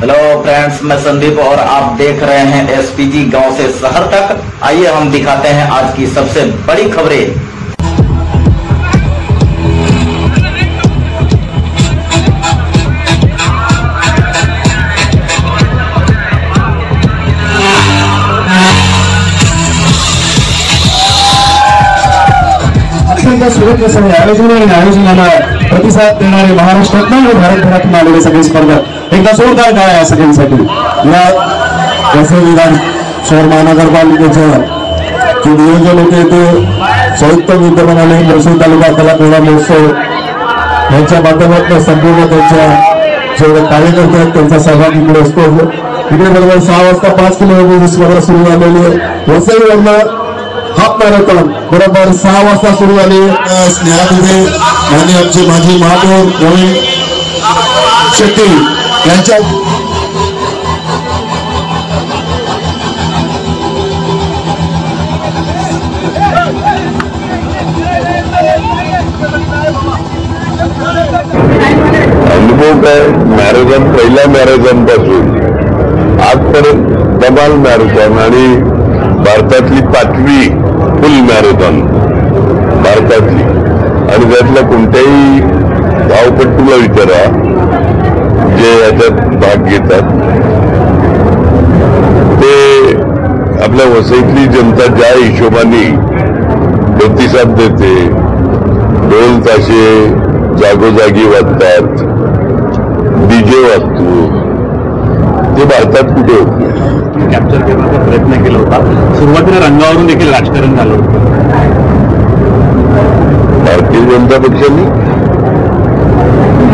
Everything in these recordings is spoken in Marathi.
हेलो फ्रेंड्स, मैं संदीप और आप देख रहे हैं एसपीजी गांव से शहर तक। आइए हम दिखाते हैं आज की सबसे बड़ी खबरें। सुरेख सगळे आयोजनाला प्रतिसाद देणारे महाराष्ट्रातून व भारतभरातून आलेले सगळे स्पर्धक एकदा जोरदार टाळ्या या सगळ्यांसाठी। या विधान शहर महानगरपालिकेच्या जे नियोजन होते ते संयुक्त विद्यमानाने महसूल तालुका कला क्रीडा महोत्सव यांच्या माध्यमातून संपूर्ण त्यांच्या जेवढे कार्यकर्ते आहेत त्यांचा सहभाग इकडे असतो। इकडे बरोबर 6 वाजता 5 किलोमीटर स्पर्धा सुरू झालेली आहे। वसईवरनं हाफ मॅरेथॉन बरोबर 6 वाजता सुरू झाली। स्नेहामध्ये आणि आमचे माजी महापौर प्रवीण शेट्टी यांच्या अनुभव काय मॅरेथॉन, पहिल्या मॅरेथॉन पासून आजपर्यंत धमाल मॅरेथॉन आणि भारतातली 5वी फुल मॅरेथॉन भारतातली, आणि त्यातल्या कोणत्याही धावपटूला विचारा जे याच्यात भाग घेतात ते आपल्या वसईतली जनता ज्या हिशोबाने प्रतिसाद देते, ढोल ताशे जागोजागी वाजतात, डीजे वाजतो, ते भारतात कुठे होत नाही। कॅप्चर करण्याचा प्रयत्न केला होता। सुरुवातीला रंगावरून देखील राजकारण झालं होतं। भारतीय जनता पक्षाने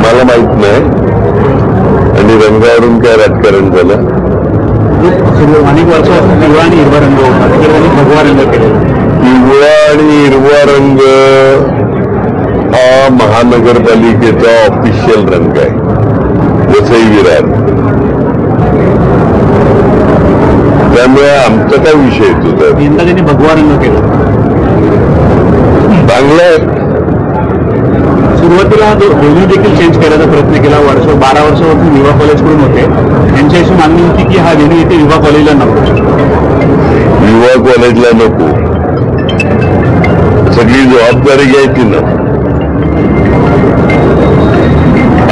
मला माहित नाही, आणि रंगावरून काय राजकारण झालं। अनेक वर्षापासून पिवळा आणि हिरवा रंग होता, तिकडे त्यांनी भगवा रंग केलेला। पिवळा आणि हिरवा रंग हा महानगरपालिकेचा ऑफिशियल रंग आहे, वसई विरार। त्यामुळे आमचा काय विषय येतो, यंदा त्यांनी भगवा रंग केला। चांगलं आहे। सुरुवातीला दोन्ही देखील चेंज करायचा प्रयत्न केला। 12 वर्षापासून विवा कॉलेजकडून होते, त्यांची अशी मागणी होती की हा वेणू येथे विवा कॉलेजला नको, विवा कॉलेजला नको, सगळी जबाबदारी घ्यायची ना।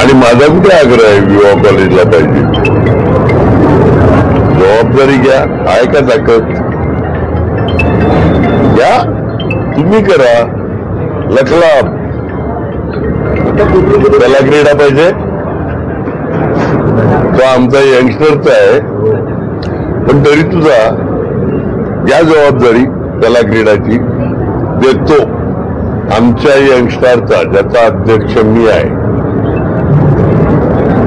आणि माझा कुठे आग्रह आहे विवा कॉलेजला पाहिजे? जबाबदारी घ्या, आहे का ताकद घ्या, तुम्ही करा। लखलाभ त्याला क्रीडा पाहिजे, तो आमचा यंगस्टरचा आहे, पण तरी तुझा या जबाबदारी त्याला क्रीडाची देतो आमच्या यंगस्टरचा, ज्याचा अध्यक्ष मी आहे,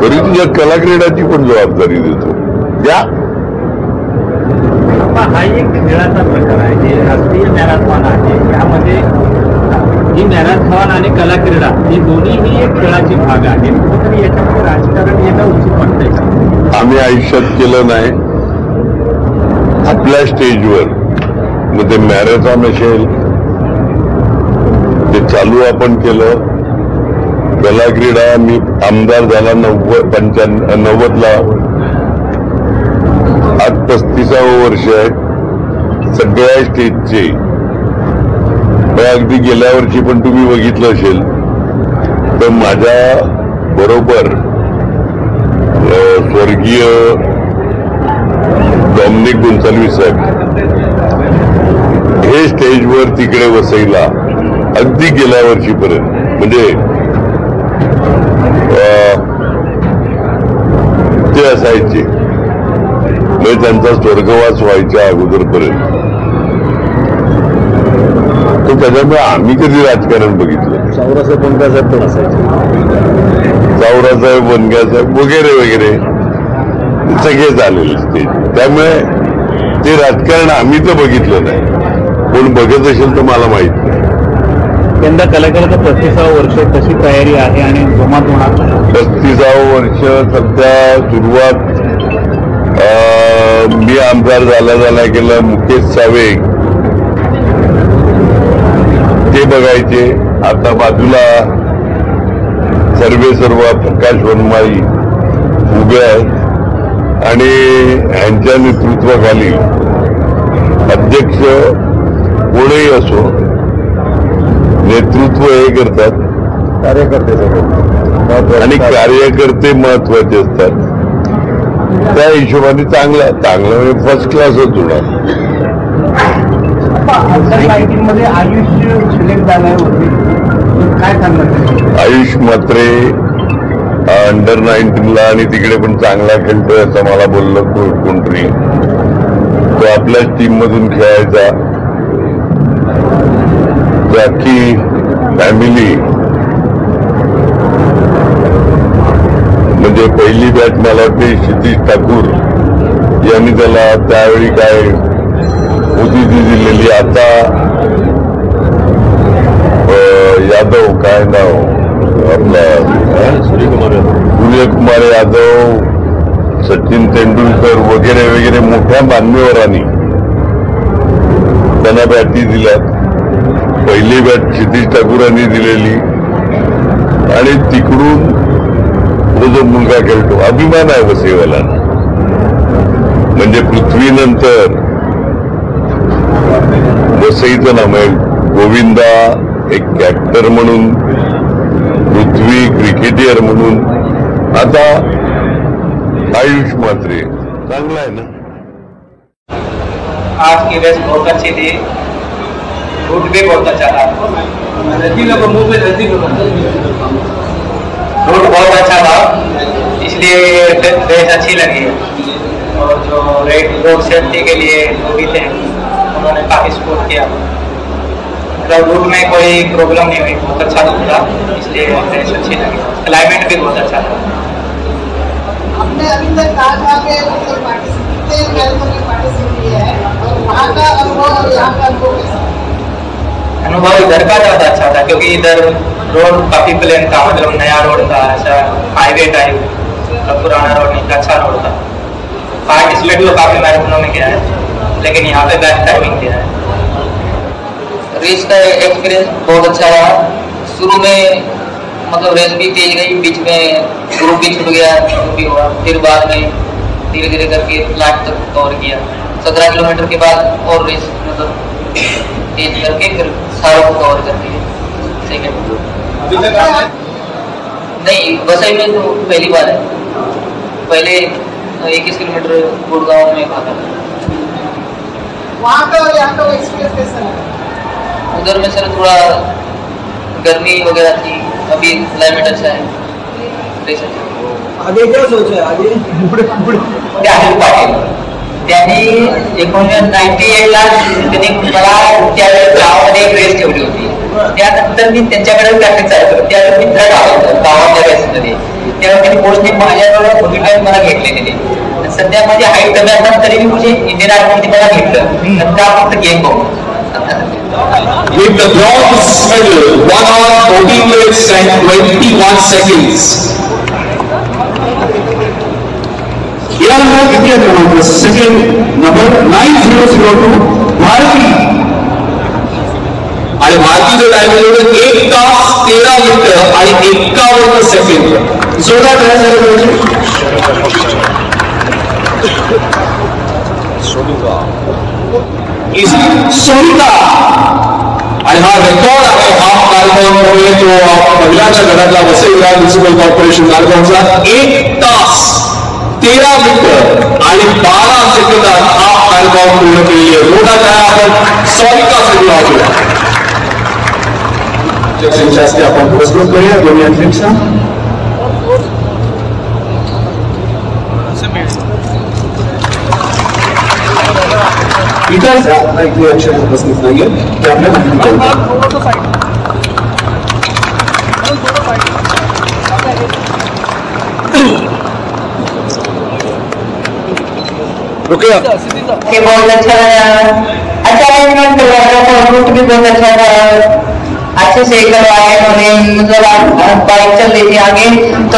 तरी तुझ्या कला क्रीडाची पण जबाबदारी देतो द्या। हा एक खेळाचा प्रकार आहे, जे राष्ट्रीय मॅरेथॉन आहे। यामध्ये ही मॅरेथॉन आणि कला क्रीडा ही दोन्ही एक खेळाची भाग आहे। कुठेतरी याच्यामध्ये राजकारण येणं उचित वाटतंय का? आम्ही आयुष्यात केलं नाही। आपल्या स्टेजवर मग ते मॅरेथॉन असेल ते चालू आपण केलं। कला क्रीडा मी आमदार झाला 90ला, आज 35वं वर्ष आहे सगळ्या स्टेजचे। अगदी गेल्या वर्षी पण तुम्ही बघितलं असेल तर माझ्या बरोबर स्वर्गीय डॉमिनिक गोन्साल्विस साहेब हे स्टेजवर तिकडे वसईला अगदी गेल्या वर्षीपर्यंत, म्हणजे ते असायचे, म्हणजे त्यांचा स्वर्गवास व्हायच्या अगोदरपर्यंत। तर त्याच्यामुळे आम्ही कधी राजकारण बघितलं। चौरासाहेब बनगासाहेब पण असायचे, चौरासाहेब बनगासाहेब वगैरे वगैरे सगळे झालेले स्टेज। त्यामुळे ते राजकारण आम्ही तर बघितलं नाही, कोण बघत असेल तर मला माहित नाही। यंदा कलाकाराचं 35वं वर्ष, कशी तयारी आहे आणि जोमात होणार? 35वं वर्ष सध्या सुरुवात मी आमदार झाला केलं। मुकेश सावे ते बघायचे, आता बाजूला सर्व प्रकाश वनमाई उभे आहेत, आणि यांच्या नेतृत्वाखाली अध्यक्ष कोणीही असो, नेतृत्व हे करतात कार्यकर्ते सगळे, आणि कार्यकर्ते महत्वाचे असतात. त्या हिशोबाने चांगलं फर्स्ट क्लासच होणार. मध्ये आयुष सिलेक्ट झालाय होते, काय सांगणार? आयुष म्हात्रे अंडर 19ला आणि तिकडे पण चांगला खेळतोय असं मला बोललं कोणतरी. तो आपल्याच टीम मधून खेळायचा. अख्खी फॅमिली म्हणजे पहिली बॅट मला वाटते क्षितिज ठाकूर यांनी त्याला त्यावेळी काय होती ती दिलेली. आता यादव काय नाव आपला सूर्यकुमार यादव, सचिन तेंडुलकर वगैरे वगैरे मोठ्या मान्यवरांनी त्यांना बॅटी दिल्यात. पहिली बॅट क्षितिज ठाकूरांनी दिलेली आणि तिकडून तो जो मुलगा खेळतो, अभिमान आहे वसईवाला. म्हणजे पृथ्वीनंतर वसईचं नाम आहे. गोविंदा एक कॅप्टर म्हणून, पृथ्वी क्रिकेटियर म्हणून, आता आयुष म्हात्रे. चांगला आहे ना. आज की रेस बहुत अच्छी थी, रूट भी बहुत अच्छा था, रूट बहुत अच्छा था, इसलिए रेस अच्छी लगी है. और जो रोड सेफ्टी के लिए जो भी थे उन्होंने काफ़ी सपोर्ट किया. मतलब रूट में कोई प्रॉब्लम नहीं हुई, बहुत अच्छा रूट था, इसलिए रेस अच्छी लगी. क्लाइमेट भी बहुत अच्छा था. हमने अभी तक कहा कि पार्टिसिपेट किया है, और वहाँ का अनुभव और यहाँ का अनुभव कैसा? अनुभव इधर का ज़्यादा अच्छा था, क्योंकि इधर रोड काफ़ी प्लेन था, मतलब नया रोड था, ऐसा हाईवे टाइप, मतलब पुराना रोड नहीं था, अच्छा रोड था. पार्टिसिपेट तो काफ़ी मैराथनों में किया है, लेकिन यहाँ पे बैक टाइमिंग किया है. रेस का एक्सपीरियंस बहुत अच्छा रहा. शुरू में मतलब रेस भी तेज गई, बीच में ग्रुप भी छूट गया, भी हुआ. फिर बाद में धीरे धीरे करके लास्ट तक कवर किया. 17 किलोमीटर के बाद और रेस मतलब तेज करके फिर सारों को कवर कर दिए. सेकेंड नहीं, वसई में तो पहली बार है. पहले 21 किलोमीटर गुड़गांव में भागा. वहाँ का और यहाँ का एक्सपीरियंस कैसा है? उधर में सर थोड़ा गर्मी वगैरह थी, अभी क्लाइमेट अच्छा है. आगे क्या सोचा है? आगे त्याही पाटील त्यांनी 1998ला त्यांनी मला त्यावेळेस गावामध्ये एक रेस ठेवली होती. त्यानंतर मी त्यांच्याकडे प्रॅक्टिस चालू केली. त्यावेळेस मित्र गावाच्या रेसमध्ये, त्यावेळेस त्यांनी पोस्टने माझ्याकडे थोडी टाइम मला घेतलेली. सध्या माझी हाईट कमी असताना तरी मी मुझे इंडियन आर्मीमध्ये मला घेतलं. नंतर फक्त गेम बघू. With the bronze medal, 1 hour 14 minutes and 21 seconds. किती क्रमांक? Second number 9002 Bharati. आणि भारतीचं टायमिंग होतं 1 तास 13 मिनिटं आणि 51 सेकंड. जोरात राहायला पाहिजे. सोनिका आणि हा रेकॉर्ड आहे हाफ मॅरेथॉनमुळे तो महिलांच्या गटातला वसई विरार म्युनिसिपल कॉर्पोरेशन मॅरेथॉनचा 1 तास 13 मिनिटं आणि 12 सेकंदात हाफ मॅरेथॉन पूर्ण केली आहे. मोठा काय आपण सोनिकासाठी वाजूया. जास्तीत आपण पुरस्कृत करूया दोन्ही अध्यक्षा. इतर इथे अक्षर उपस्थित नाहीये ते आपल्या माहिती रुकिया. बहुत अच्छा रूट भी बहुत अच्छा था. अच्छे से करवाए उन्होंने. मतलब बाइक चल रही थी आगे, तो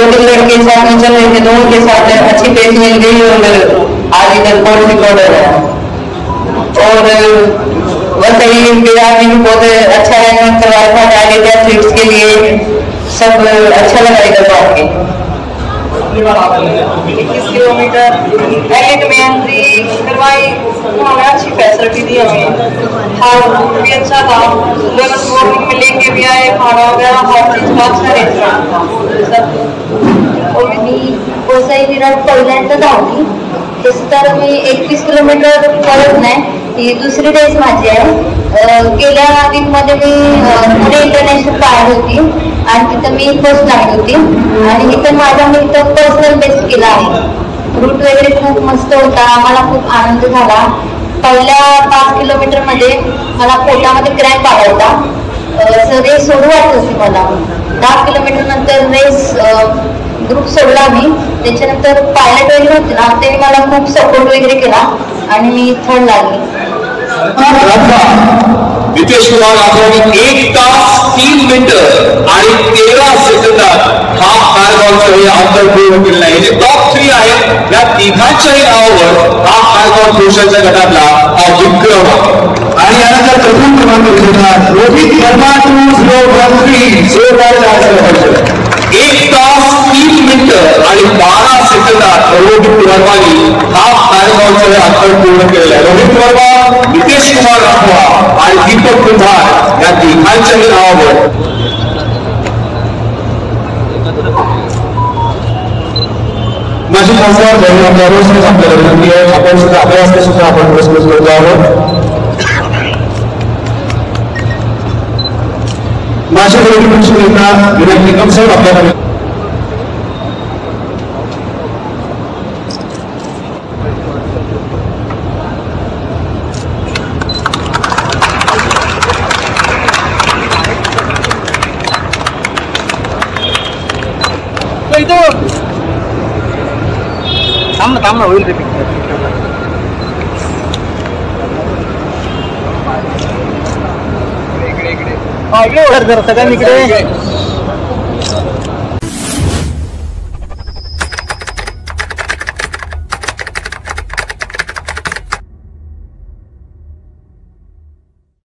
2 लड़के साथ में चल रहे थे, दोनों के साथ अच्छी पेस मिल गई और आज इधर कोर्ट रिकॉर्डर है. और वसई विरार में भी बहुत अच्छा रैंक करवाया था डायरेक्ट एथलीट्स के लिए. सब अच्छा लगा इधर बात की. 21 किलोमीटर एलिट में एंट्री करवाई, उन्होंने अच्छी फैसिलिटी दी हमें, और भी अच्छा था। लेवल 4 में लेके भी आए, खाना वगैरह हर चीज का अच्छा रेस्टोरेंट था सब। मी गोसाई विराट पहिल्यांदा धावली, तसं तर मी 21 किलोमीटर पळत नाही, ही दुसरी रेस माझी आहे। गेल्या वीकमध्ये मी पुणे इंटरनॅशनल पाहिली होती आणि तिथं मी फर्स्ट लागली होती, आणि इथं माझा मी इथं पर्सनल बेस्ट केला आहे। रूट वगैरे खूप मस्त होता, मला खूप आनंद झाला। पहिल्या 5 किलोमीटरमध्ये मला पोटामध्ये क्रॅम्प आला होता, रेस सोडू वाटत होती मला। 10 किलोमीटर नंतर रेस ग्रुप सोडला मी, त्याच्यानंतर पायलट वगैरे होते ना, त्यांनी मला खूप सपोर्ट वगैरे केला आणि मी थर्ड लागली। नितेश कुमार राठोड 1 तास 3 मिनिटं आणि 13 सेकंदात हा मॅरेथॉनचं हे अंतर पूर्ण केलेलं आहे। जे टॉप 3 आहेत या तिघांच्याही नावावर हा मॅरेथॉन पुरुषांच्या गटातला हा विक्रम। आणि यानंतर प्रथम क्रमांक विजेता रोहित वर्मा 2013 1 तास 3 मिनिटं आणि 12 सेकंदात रोहित वर्मानी हा मॅरेथॉनचं हे अंतर पूर्ण केलेलं आहे। रोहित वर्मा, नितेश कुमार राठोड आणि दीपक कुंभार या तिघांच्याही नावावर माझी खासदार आपल्या रोज आपल्याला विनंती आहे, आपण सुद्धा आपल्या हस्ते सुद्धा आपण पुरस्कृत करतो आहोत। माझ्या विनंती कम साहेब आपल्याला थांब होईल रे पिक्चर। इकडे जरा सगळ्यांनी इकडे